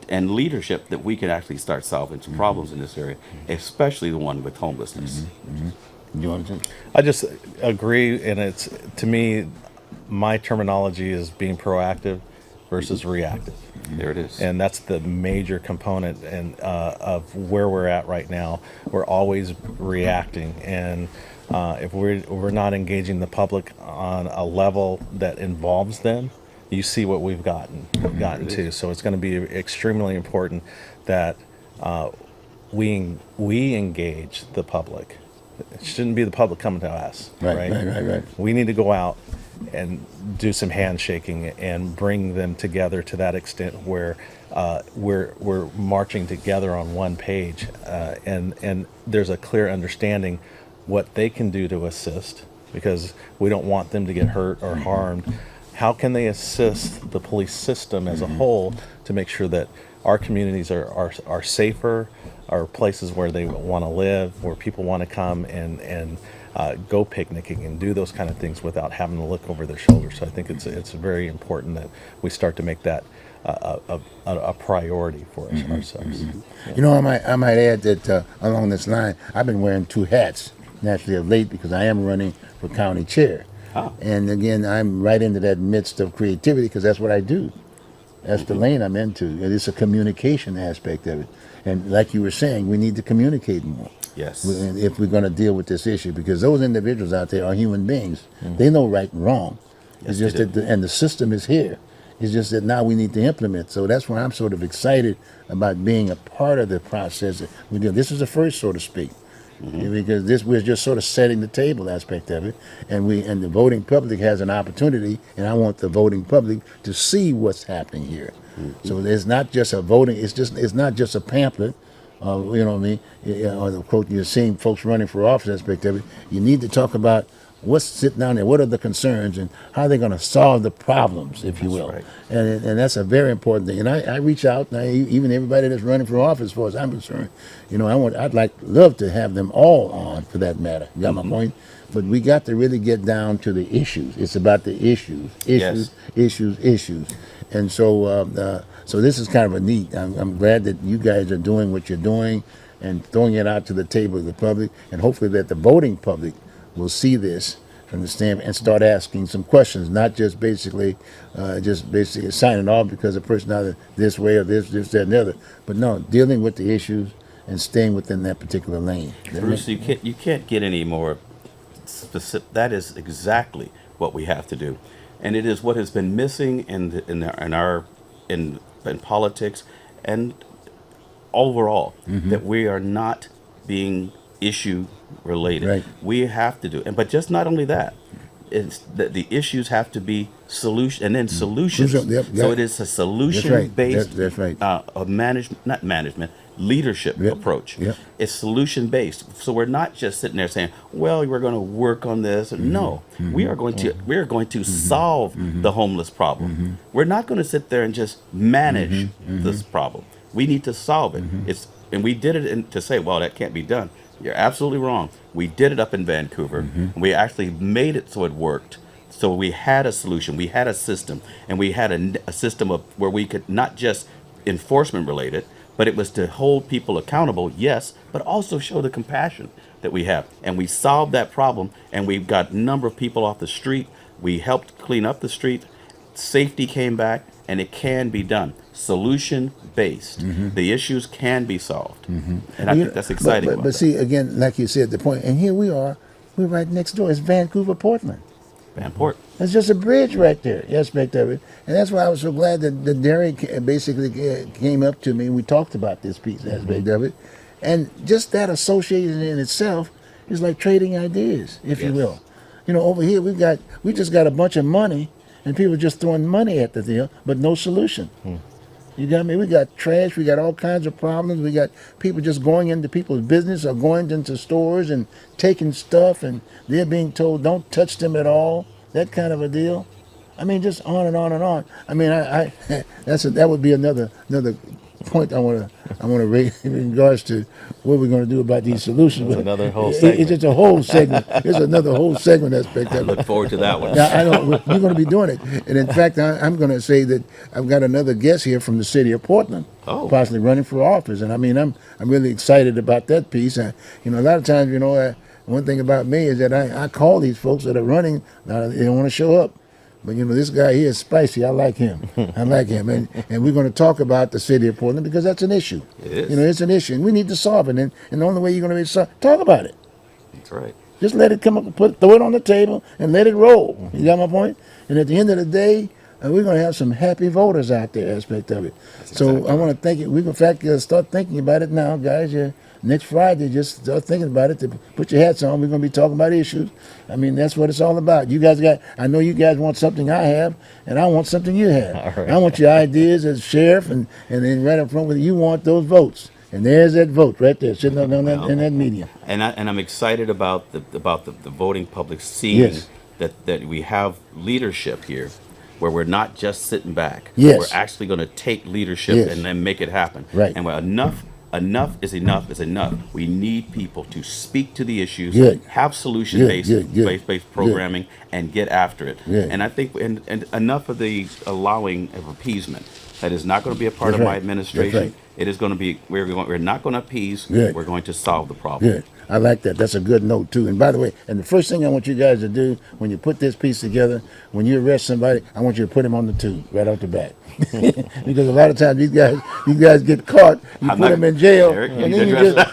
and leadership that we can actually start solving some problems in this area, especially the one with homelessness. You want to? I just agree, and it's, to me, my terminology is being proactive versus reactive. There it is. And that's the major component and of where we're at right now. We're always reacting, and if we're not engaging the public on a level that involves them, you see what we've gotten to. So it's going to be extremely important that we engage the public. It shouldn't be the public coming to us, Right. We need to go out and do some handshaking and bring them together to that extent where we're marching together on one page, and there's a clear understanding what they can do to assist, because we don't want them to get hurt or harmed. How can they assist the police system as a whole to make sure that our communities are safer, are places where they want to live, where people want to come and go picnicking and do those kind of things without having to look over their shoulders. So I think it's very important that we start to make that a priority for us, ourselves. You know, I might add that along this line, I've been wearing two hats naturally of late because I am running for county chair. Ah. And again, I'm right into that midst of creativity because that's what I do. That's the lane I'm into. It's a communication aspect of it. And like you were saying, we need to communicate more. Yes. If we're going to deal with this issue, because those individuals out there are human beings. They know right and wrong. It's Yes, just they that, and the system is here. It's just that now we need to implement. So that's why I'm sort of excited about being a part of the process that we do. This is the first, so to speak, because we're just sort of setting the table aspect of it, and the voting public has an opportunity, and I want the voting public to see what's happening here. So it's not just a voting. It's not just a pamphlet. You know what I mean? Or the quote, you're seeing folks running for office aspect of it. You need to talk about what's sitting down there, what are the concerns, and how they're going to solve the problems, if you will. right. And that's a very important thing. And I reach out, and even everybody that's running for office, as far as I'm concerned, you know, love to have them all on, for that matter. You got my point? But we got to really get down to the issues. It's about the issues. Yes. Issues. And so, so this is kind of a neat. I'm glad that you guys are doing what you're doing and throwing it out to the table of the public, and hopefully that the voting public will see this from the standpoint and start asking some questions, not just basically signing off because a person either this way or this, that, and the other, but no, dealing with the issues and staying within that particular lane. Bruce, you can't get any more specific. That is exactly what we have to do, and it is what has been missing in politics and overall, that we are not being issue related. Right. We have to do, but just not only that. It's that the issues have to be solution and then solutions. Yep, So it is a solution based. That's right. Leadership Yep, approach. yep. It's solution based. So we're not just sitting there saying, "Well, we're going to work on this." No, we are going to solve the homeless problem. We're not going to sit there and just manage this problem. We need to solve it. And we did it to say, "Well, that can't be done." You're absolutely wrong. We did it up in Vancouver. And we actually made it so it worked. So we had a solution, we had a system, and we had a system of where we could not just enforcement related, but it was to hold people accountable, yes, but also show the compassion that we have. And we solved that problem, and we've got a number of people off the street. We helped clean up the street. Safety came back, and it can be done. Solution based. The issues can be solved. And I think that's exciting. But see, again, like you said, the point, and here we are, we're right next door. It's Vancouver, Portland. Vanport. It's just a bridge right there, the aspect of it. And that's why I was so glad that Derek basically came up to me and we talked about this piece aspect of it. And just that association in itself is like trading ideas, if you will. You know, over here we just got a bunch of money and people just throwing money at the deal, but no solution. You got me? We got trash. We got all kinds of problems. We got people just going into people's business or going into stores and taking stuff, and they're being told don't touch them at all. That kind of a deal. I mean, just on and on and on. I mean, that would be another point I want to raise in regards to what we're going to do about these solutions. That's But another whole it's segment. just a whole segment. It's another whole segment aspect I of it. look forward to that one. Now, I know you're going to be doing it, and in fact, I'm going to say that I've got another guest here from the city of Portland, Oh. possibly running for office, and I mean, I'm really excited about that piece. A lot of times, one thing about me is that I call these folks that are running, they don't want to show up. But this guy here is spicy. I like him. I like him, and we're going to talk about the city of Portland because that's an issue. It is. It's an issue, and we need to solve it. And the only way you're going to talk about it. That's right. Just let it come up, throw it on the table, and let it roll. You got my point? And at the end of the day, we're going to have some happy voters out there aspect of it. So exactly I want to thank you. We can, in fact, start thinking about it now, guys. Next Friday, just start thinking about it. To put your hats on. We're going to be talking about issues. I mean, that's what it's all about. I know you guys want something I have, and I want something you have. All right. I want your ideas as sheriff, and then right up front with you want those votes. And there's that vote right there, sitting on in that medium. And I'm excited about the voting public seeing Yes. that we have leadership here, where we're not just sitting back. Yes. We're actually going to take leadership Yes. and then make it happen. Right. And enough is enough. We need people to speak to the issues, Good. have solution-based Good. based programming, and get after it. Good. And I think and enough of the allowing of appeasement. That is not going to be a part That's of my right. administration. That's right. It is going to be we're not going to appease. Good. We're going to solve the problem. Good. I like that. That's a good note too. And by the way, and the first thing I want you guys to do when you put this piece together, when you arrest somebody, I want you to put him on the tube right off the bat. Because a lot of times you guys get caught, you I'm put not- them in jail, Eric, you and need then you to just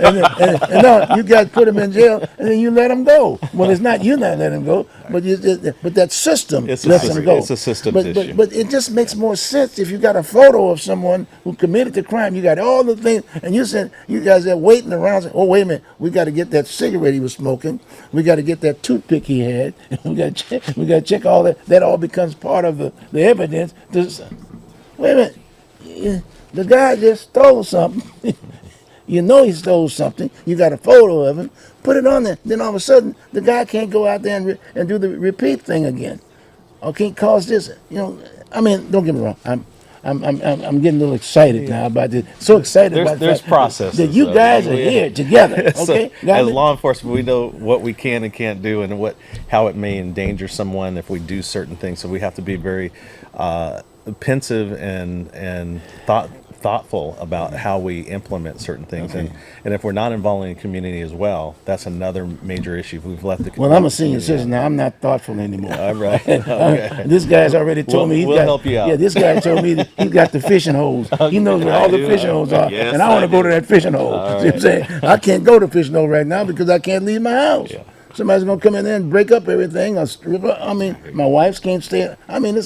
and no, you guys put them in jail, and then you let them go. Well, it's not you not letting them go, but that system It's a lets system- them go. it's a systems but, issue. But it just makes more sense if you got a photo of someone who committed the crime. You got all the things, and you guys are waiting around. Saying, oh, wait a minute, we got to get that cigarette he was smoking. We got to get that toothpick he had. We got to check all that. That all becomes part of the evidence. Wait a minute, the guy just stole something. You know he stole something. You got a photo of him. Put it on there. Then all of a sudden, the guy can't go out there and do the repeat thing again, or can't cause this. I mean, don't get me wrong. I'm getting a little excited now about this. So excited about There's that, processes. that you guys are here together. So, Okay, Got as me? law enforcement, we know what we can and can't do, and how it may endanger someone if we do certain things. So we have to be very pensive and thoughtful about how we implement certain things. Okay. And if we're not involving the community as well, that's another major issue. We've left the Well, I'm a senior citizen now. I'm not thoughtful anymore. All right. Okay. This guy's already told me We'll help you out. Yeah, this guy told me that he's got the fishing holes. He knows where all the fishing holes are, Yes, and I want I to go do. to that fishing hole. See what I'm saying? I can't go to fishing hole right now because I can't leave my house. Yeah. Somebody's gonna come in there and break up everything. Or strip up. I mean, my wife can't stay. I mean,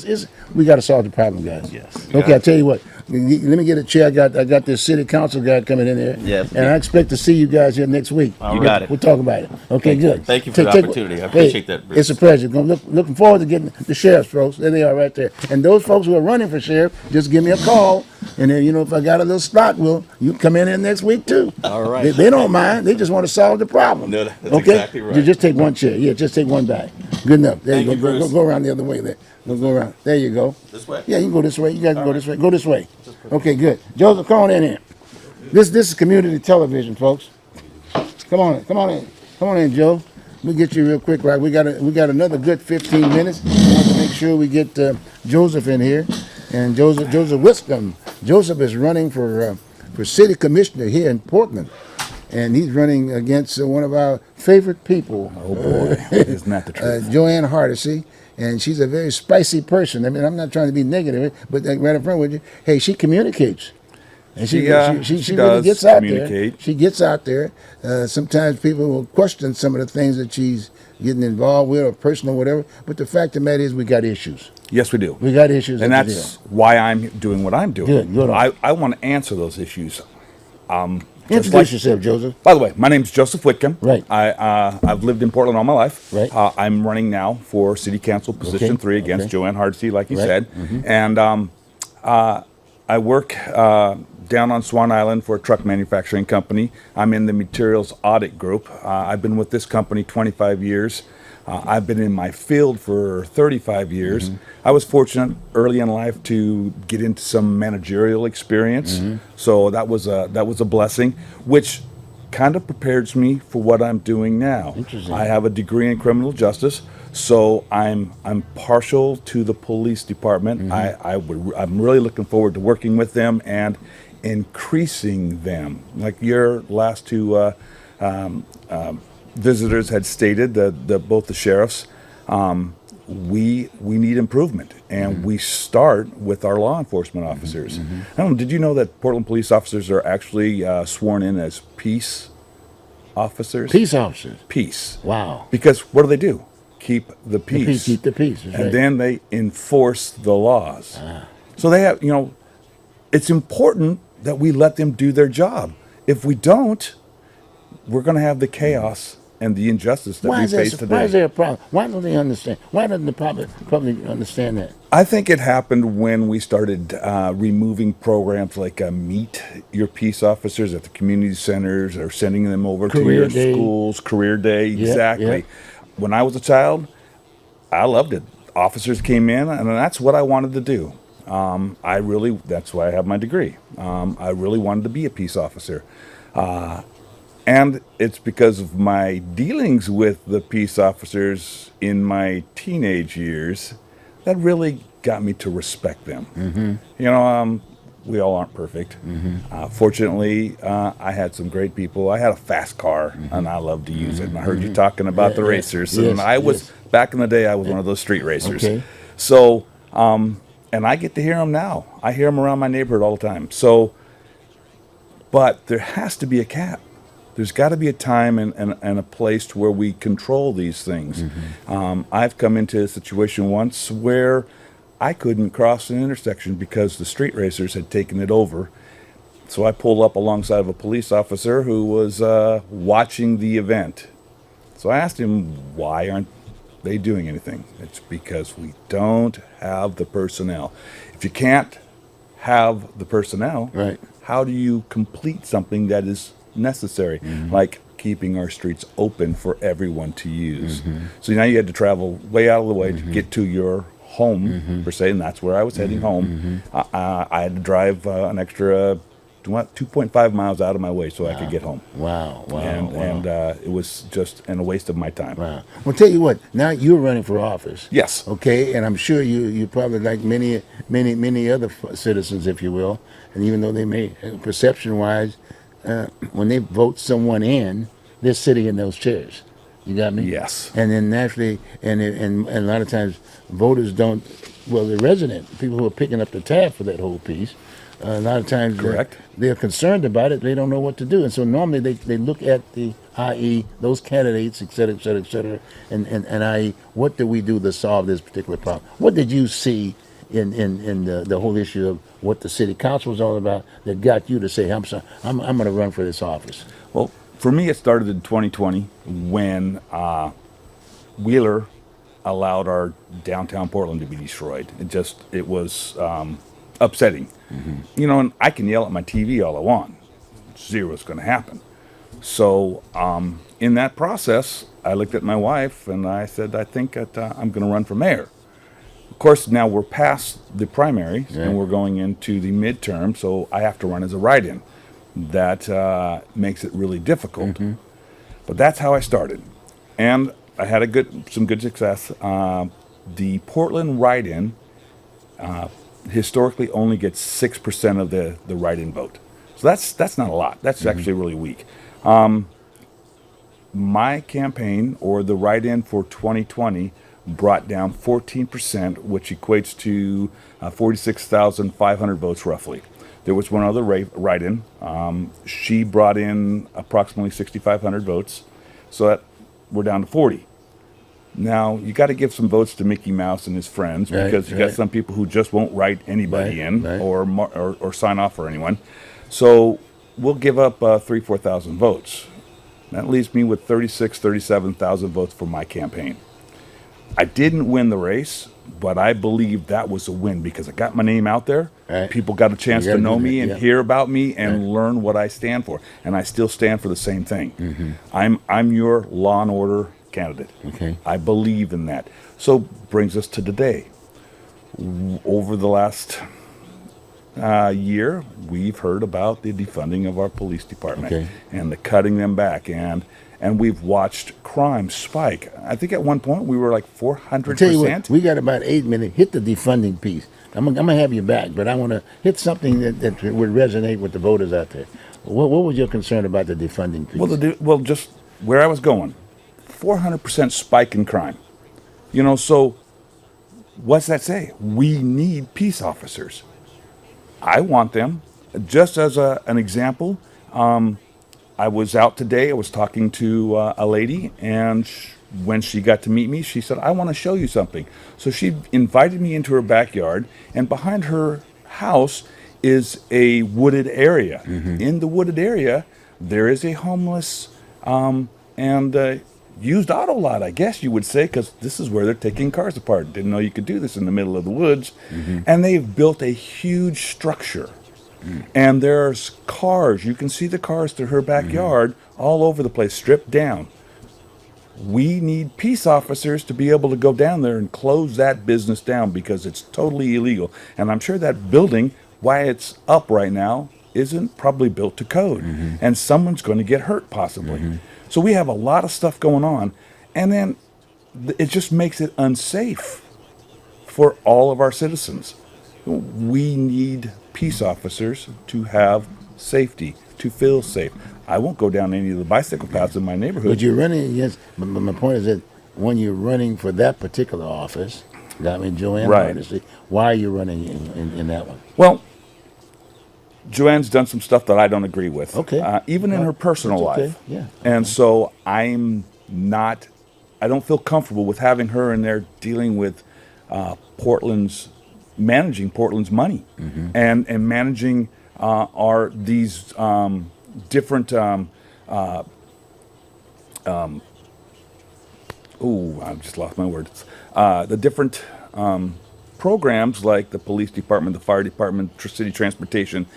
we got to solve the problem, guys. Yes. Okay, I tell you what. Let me get a chair. I got this city council guy coming in there. Yes. And I expect to see you guys here next week. You got it. We'll talk about it. Okay, good. Thank you for the opportunity. I appreciate that, Bruce. It's a pleasure. Looking forward to getting the sheriff's folks. There they are right there. And those folks who are running for sheriff, just give me a call. And then, if I got a little slot, you come in here next week too. All right. They don't mind. They just want to solve the problem. No, that's okay? exactly right. Just take one chair. Yeah, just take one bag. Good enough. There Thank you you, go. Bruce. Go around the other way there. Go around. There you go. This way? Yeah, you can go this way. You guys can go this way. Go this way. Okay, good. Joseph, come on in here. This is community television, folks. Come on in, Joe. We'll get you real quick, right? We got another good 15 minutes. I want to make sure we get Joseph in here, and Joseph Wiscombe. Joseph is running for city commissioner here in Portland, and he's running against one of our favorite people. Oh boy, isn't that the truth? Joanne Hardesty. And she's a very spicy person. I mean, I'm not trying to be negative, but right in front with you, hey, she communicates. And she really does gets out communicate. there. She gets out there. Sometimes people will question some of the things that she's getting involved with, or personal, whatever. But the fact of the matter is, we got issues. Yes, we do. We got issues. And at the that's why I'm doing what I'm doing. Good. I want to answer those issues. Introduce yourself, Joseph. By the way, my name's Joseph Whitcomb. Right. I've lived in Portland all my life. Right. I'm running now for City Council Position 3 against Okay. Joanne Hardesty, like you Right. said. And I work down on Swan Island for a truck manufacturing company. I'm in the materials audit group. I've been with this company 25 years. I've been in my field for 35 years. I was fortunate early in life to get into some managerial experience, so that was a blessing, which kind of prepares me for what I'm doing now. Interesting. I have a degree in criminal justice, so I'm partial to the police department. I'm really looking forward to working with them and increasing them. Like your last two visitors had stated, that both the sheriffs, we need improvement, and we start with our law enforcement officers. I don't know, did you know that Portland police officers are actually sworn in as peace officers? Peace officers. Peace. Wow. Because what do? Keep the peace. peace, keep the peace, that's And right. then they enforce the laws. So they have, it's important that we let them do their job. If we don't, we're going to have the chaos and the injustice that we face today. Why is there a problem? Why don't they understand? Why doesn't the public understand that? I think it happened when we started removing programs like Meet Your Peace Officers at the community centers, or sending them over to Career your Day. schools, Career Day, exactly. yeah. When I was a child, I loved it. Officers came in, and that's what I wanted to do. That's why I have my degree. I really wanted to be a peace officer. And it's because of my dealings with the peace officers in my teenage years that really got me to respect them. We all aren't perfect. Fortunately, I had some great people. I had a fast car, and I loved to use it. And I heard you talking about the racers. Yes, And I was, back in the day, I was one of those street racers. Okay. So, and I get to hear them now. I hear them around my neighborhood all the time. So, but there has to be a cap. There's got to be a time and a place to where we control these things. I've come into a situation once where I couldn't cross an intersection because the street racers had taken it over. So I pulled up alongside of a police officer who was watching the event. So I asked him, why aren't they doing anything? It's because we don't have the personnel. If you can't have the personnel, Right. how do you complete something that is necessary, like keeping our streets open for everyone to use? So now you had to travel way out of the way to get to your home, per se, and that's where I was heading home. I had to drive an extra 2.5 miles out of my way so I could get home. Wow. And it was just a waste of my time. Wow. Well, tell you what. Now you're running for office. Yes. Okay, and I'm sure you probably, like many other citizens, if you will, and even though they may, perception-wise, when they vote someone in, they're sitting in those chairs. You got me? Yes. And then naturally, and a lot of times voters don't. Well, the resident people who are picking up the tab for that whole piece, a lot of times Correct. they're concerned about it. They don't know what to do, and so normally they look at the i.e. those candidates, et cetera, and i.e. what do we do to solve this particular problem? What did you see in the whole issue of what the city council was all about that got you to say, I'm going to run for this office? Well, for me, it started in 2020 when Wheeler allowed our downtown Portland to be destroyed. It was upsetting. And I can yell at my TV all I want. Zero's going to happen. So in that process, I looked at my wife and I said, I think that I'm going to run for mayor. Of course, now we're past the primaries and we're going into the midterm, so I have to run as a write-in. That makes it really difficult. But that's how I started. And I had some good success. The Portland write-in historically only gets 6% of the write-in vote. So that's not a lot. That's actually really weak. My campaign, or the write-in for 2020, brought down 14%, which equates to 46,500 votes roughly. There was one other write-in. She brought in approximately 6,500 votes, so that we're down to 40. Now, you got to give some votes to Mickey Mouse and his friends, because you got some people who just won't write anybody in or sign off for anyone. So we'll give up 4,000 votes. That leaves me with 37,000 votes for my campaign. I didn't win the race, but I believe that was a win because I got my name out there. Right. People got a chance to know me and yeah. hear about me and learn what I stand for. And I still stand for the same thing. I'm your law and order candidate. Okay. I believe in that. So brings us to today. Over the last year, we've heard about the defunding of our police department Okay. and the cutting them back, and we've watched crime spike. I think at one point we were like I'll tell you what, 400%. we got about 8 minutes. Hit the defunding piece. I'm gonna have you back, but I want to hit something that would resonate with the voters out there. What was your concern about the defunding piece? Well, just where I was going, 400% spike in crime. So what's that say? We need peace officers. I want them. Just as an example, I was out today. I was talking to a lady, and when she got to meet me, she said, "I want to show you something." So she invited me into her backyard, and behind her house is a wooded area. In the wooded area, there is a homeless and used auto lot, I guess you would say, because this is where they're taking cars apart. Didn't know you could do this in the middle of the woods. And they've built a huge structure. And there's cars. You can see the cars to her backyard all over the place, stripped down. We need peace officers to be able to go down there and close that business down because it's totally illegal. And I'm sure that building, why it's up right now, isn't probably built to code. And someone's going to get hurt possibly. So we have a lot of stuff going on. And then it just makes it unsafe for all of our citizens. We need peace officers to have safety, to feel safe. I won't go down any of the bicycle paths in my neighborhood. But you're running against. My point is that when you're running for that particular office, Joanne, Right. Hardesty, why are you running in that one? Well, Joanne's done some stuff that I don't agree with. Okay. Even in her personal That's okay. life. Yeah. And so I don't feel comfortable with having her in there dealing with managing Portland's money and managing these different I just lost my words. The different programs like the police department, the fire department, city transportation.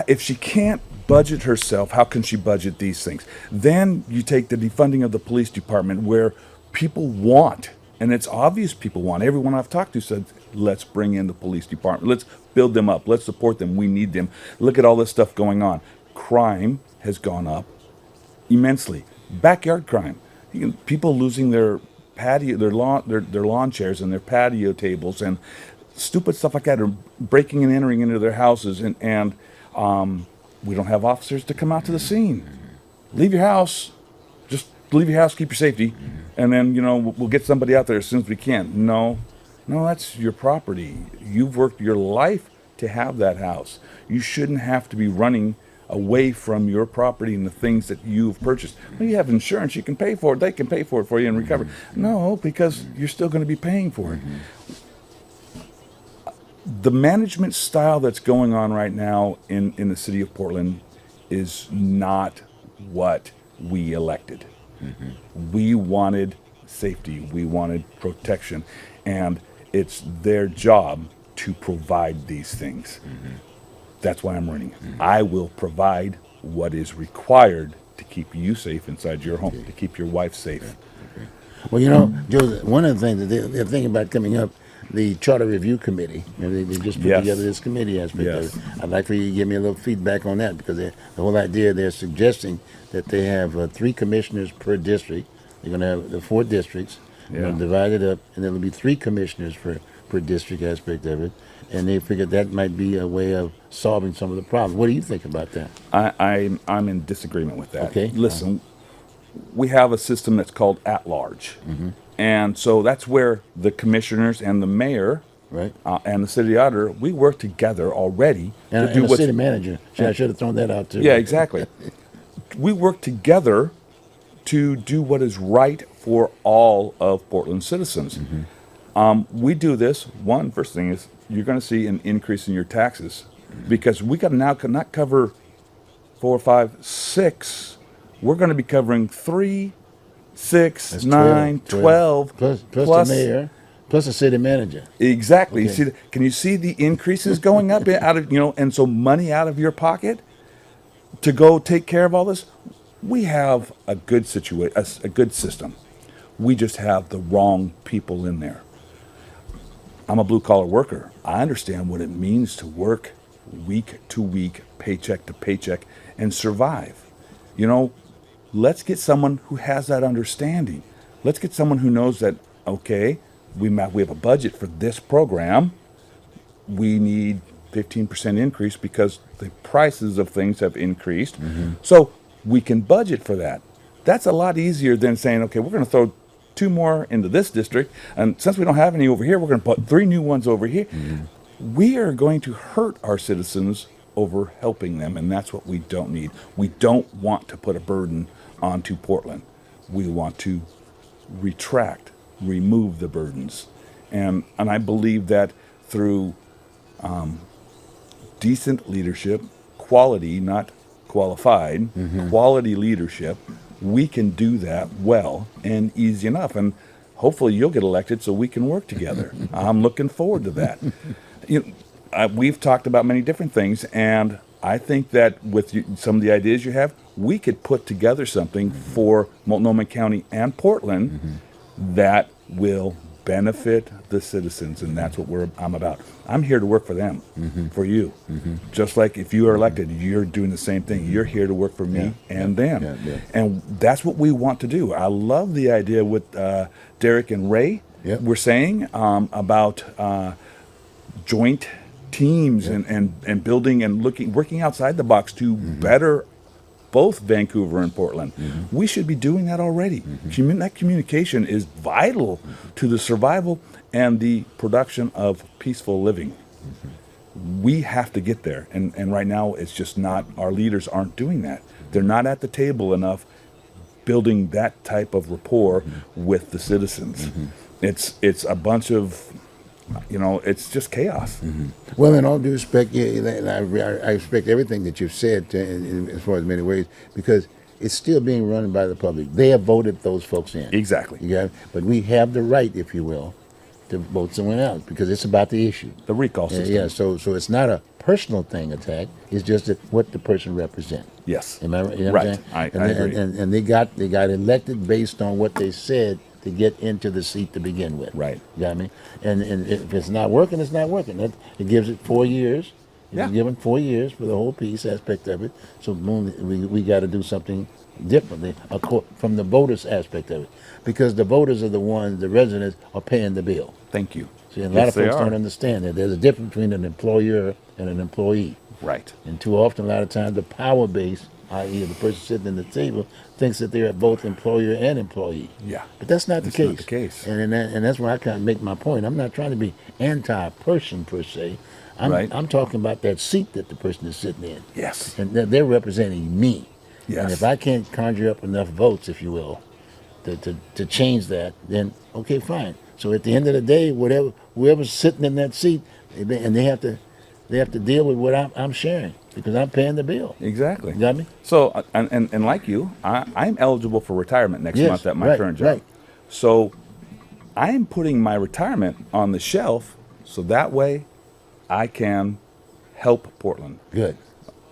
If she can't budget herself, how can she budget these things? Then you take the defunding of the police department where people want, and it's obvious people want. Everyone I've talked to said, let's bring in the police department. Let's build them up. Let's support them. We need them. Look at all this stuff going on. Crime has gone up immensely. Backyard crime. People losing their patio, their lawn chairs and their patio tables and stupid stuff like that, or breaking and entering into their houses, and we don't have officers to come out to the scene. Leave your house. Just leave your house, keep your safety, and then we'll get somebody out there as soon as we can. No, that's your property. You've worked your life to have that house. You shouldn't have to be running away from your property and the things that you've purchased. Well, you have insurance, you can pay for it. They can pay for it for you and recover. No, because you're still going to be paying for it. The management style that's going on right now in the city of Portland is not what we elected. We wanted safety, we wanted protection, and it's their job to provide these things. That's why I'm running. I will provide what is required to keep you safe inside your home, to keep your wife safe. Well, Joe, one of the things that they're thinking about coming up, the Charter Review Committee, they just put Yes. together this committee aspect Yes. of it. I'd like for you to give me a little feedback on that, because the whole idea, they're suggesting that they have 3 commissioners per district. They're going to have the 4 districts, they're going to divide it up, and there'll be 3 commissioners per district aspect of it. And they figured that might be a way of solving some of the problems. What do you think about that? I'm in disagreement with that. Okay. Listen, we have a system that's called at-large. And so that's where the commissioners and the mayor Right. and the city auditor, we work together already And, to do and the what's... city manager. I should have thrown that out too. Yeah, exactly. We work together to do what is right for all of Portland citizens. We do this. First thing is you're going to see an increase in your taxes because we got to now not cover 4, 5, 6. We're going to be covering 3, 6, That's 9, 12. Plus the mayor, plus the city manager. Exactly. Okay. You see, can you see the increases going up out of and so money out of your pocket to go take care of all this? We have a good a good system. We just have the wrong people in there. I'm a blue collar worker. I understand what it means to work week to week, paycheck to paycheck, and survive. You know, let's get someone who has that understanding. Let's get someone who knows that, okay, we have a budget for this program. We need 15% increase because the prices of things have increased. So we can budget for that. That's a lot easier than saying, okay, we're going to throw 2 more into this district, and since we don't have any over here, we're going to put 3 new ones over here. We are going to hurt our citizens over helping them, and that's what we don't need. We don't want to put a burden onto Portland. We want to remove the burdens. And I believe that through decent leadership, quality, not qualified, quality leadership, we can do that well and easy enough. And hopefully you'll get elected so we can work together. I'm looking forward to that. We've talked about many different things, and I think that with some of the ideas you have, we could put together something for Multnomah County and Portland that will benefit the citizens, and that's what I'm about. I'm here to work for them, for you. Just like if you are elected, you're doing the same thing. You're here to work for me and them. And that's what we want to do. I love the idea with Derek and Ray were saying about joint teams and building and working outside the box to better both Vancouver and Portland. We should be doing that already. That communication is vital to the survival and the production of peaceful living. We have to get there. And right now, it's just not, our leaders aren't doing that. They're not at the table enough building that type of rapport with the citizens. It's a bunch of, it's just chaos. Well, in all due respect, I respect everything that you've said as far as many ways, because it's still being run by the public. They have voted those folks in. Exactly. You got it? But we have the right, if you will, to vote someone else because it's about the issue. The recall system. So it's not a personal thing attack. It's just what the person represents. Yes. Am I right? You know Right. what I'm saying? I agree. And they got elected based on what they said to get into the seat to begin with. Right. You got me? And if it's not working, it's not working. It gives it 4 years. It's given 4 years for the whole peace aspect of it. So we got to do something differently from the voters aspect of it, because the voters are the ones, the residents are paying the bill. Thank you. See, a lot Yes, of folks they are. don't understand that there's a difference between an employer and an employee. Right. And too often, a lot of times, the power base, i.e., the person sitting at the table, thinks that they're both employer and employee. Yeah. But that's not the case. Not the case. And that's where I kind of make my point. I'm not trying to be anti-person per se. Right. I'm talking about that seat that the person is sitting in. Yes. And they're representing me. Yes. And if I can't conjure up enough votes, if you will, to change that, then okay, fine. So at the end of the day, whoever's sitting in that seat, and they have to deal with what I'm sharing because I'm paying the bill. Exactly. You got me? So, and like you, I'm eligible for retirement next Yes, month at my right, current job. right. So, I'm putting my retirement on the shelf so that way I can help Portland. Good.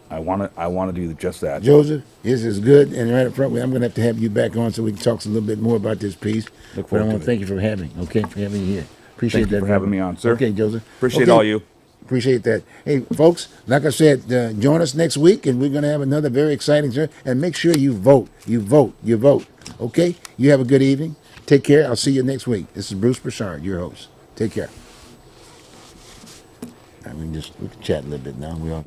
I want to do just that. Joseph, this is good. And right up front, I'm going to have you back on so we can talk a little bit more about this piece. Look But I forward want to to thank you for having me here. Appreciate Thank you that. for having brother. me on, sir. Okay, Joseph. Appreciate Okay. all you. Appreciate that. Hey, folks, like I said, join us next week, and we're going to have another very exciting show. And make sure you vote. You vote. You vote. Okay? You have a good evening. Take care. I'll see you next week. This is Bruce Broussard, your host. Take care. All right, we can chat a little bit now.